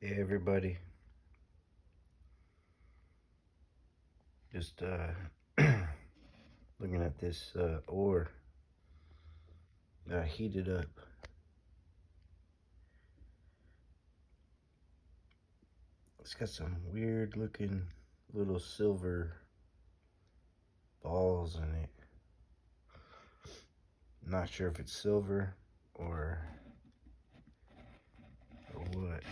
Hey everybody, just looking at this ore that I heated up. It's got some weird looking little silver balls in it. I'm not sure if it's silver or what.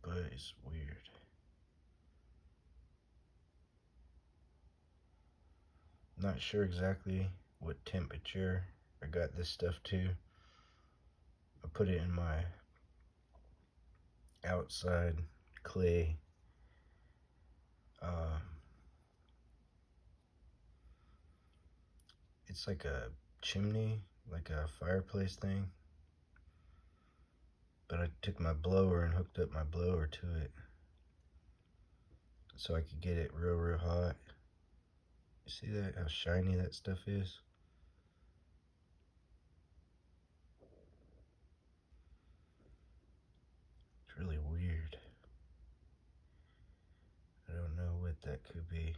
But it's weird. Not sure exactly what temperature I got this stuff to. I put it in my outside clay. It's like a chimney, like a fireplace thing. But I took my blower and hooked up my blower to it so I could get it real hot. You see that? How shiny that stuff is? It's really weird. I don't know what that could be.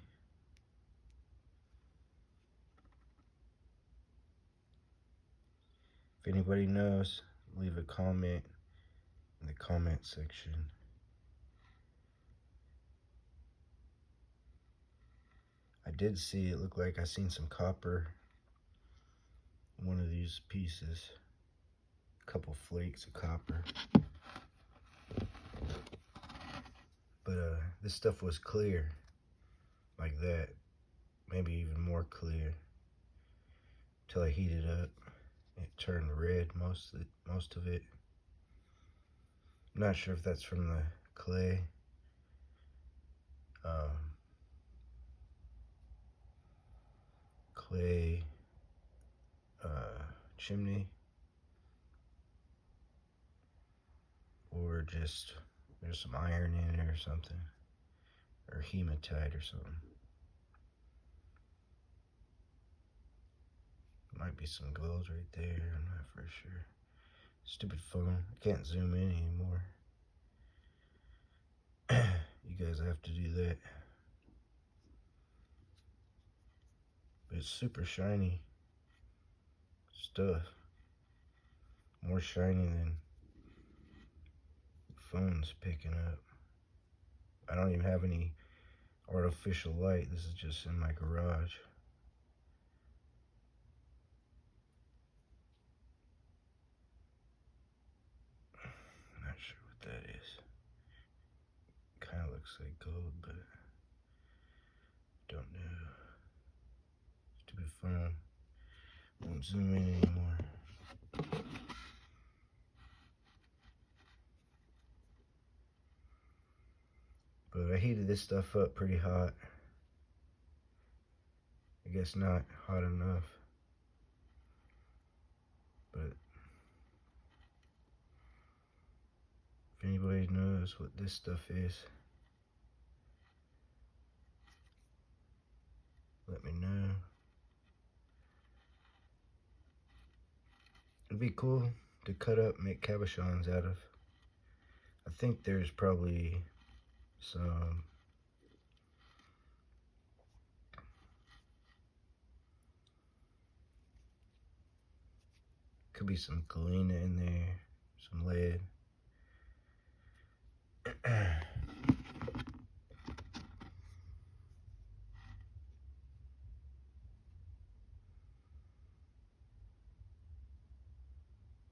If anybody knows, leave a comment in the comment section. I did see, it looked like I seen some copper in one of these pieces. A couple flakes of copper. But this stuff was clear, like that. Maybe even more clear. Till I heated up. It turned red, most of it. I'm not sure if that's from the clay. Clay chimney, or just there's some iron in it or something, or hematite or something. Might be some gold right there, I'm not for sure. Stupid phone, I can't zoom in anymore. You guys have to do that. But it's super shiny stuff. More shiny than the phone's picking up. I don't even have any artificial light. This is just in my garage. Not sure what that is. Kind of looks like gold, but don't know. Stupid phone. Won't zoom in anymore. But I heated this stuff up pretty hot. I guess not hot enough. But if anybody knows what this stuff is, let me know. It'd be cool to cut up, make cabochons out of. I think there's probably some could be some galena in there, some lead.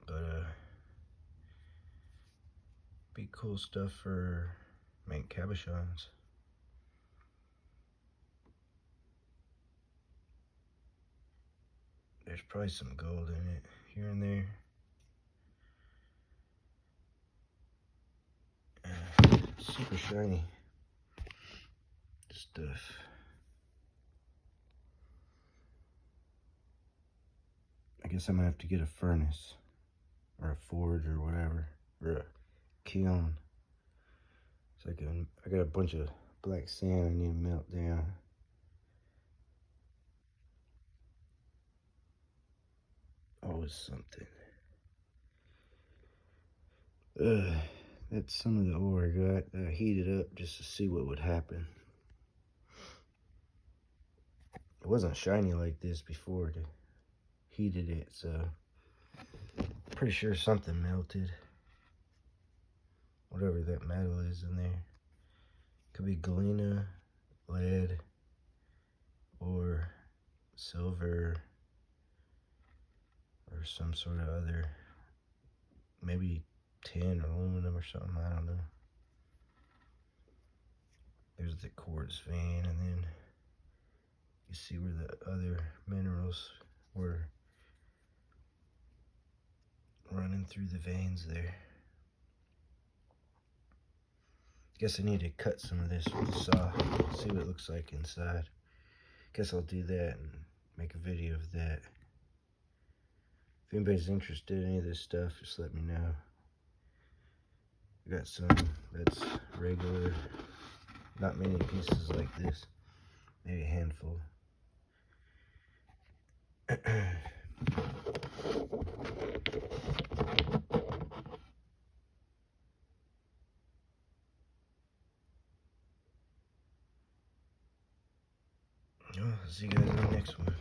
But be cool stuff for making cabochons. There's probably some gold in it here and there. Super shiny stuff. I guess I'm gonna have to get a furnace or a forge or whatever, or a kiln. So I got a bunch of black sand I need to melt down. Oh, was something. That's some of the ore I got. I heated up just to see what would happen. It wasn't shiny like this before I heated it, so pretty sure something melted. Whatever that metal is in there. Could be galena, lead, or silver, or some sort of other, maybe tin or aluminum or something, I don't know. There's the quartz vein, and then you see where the other minerals were running through the veins there. Guess I need to cut some of this with the saw, see what it looks like inside. Guess I'll do that and make a video of that. If anybody's interested in any of this stuff, just let me know. I got some that's regular, not many pieces like this, maybe a handful. Well, I'll see you guys in the next one.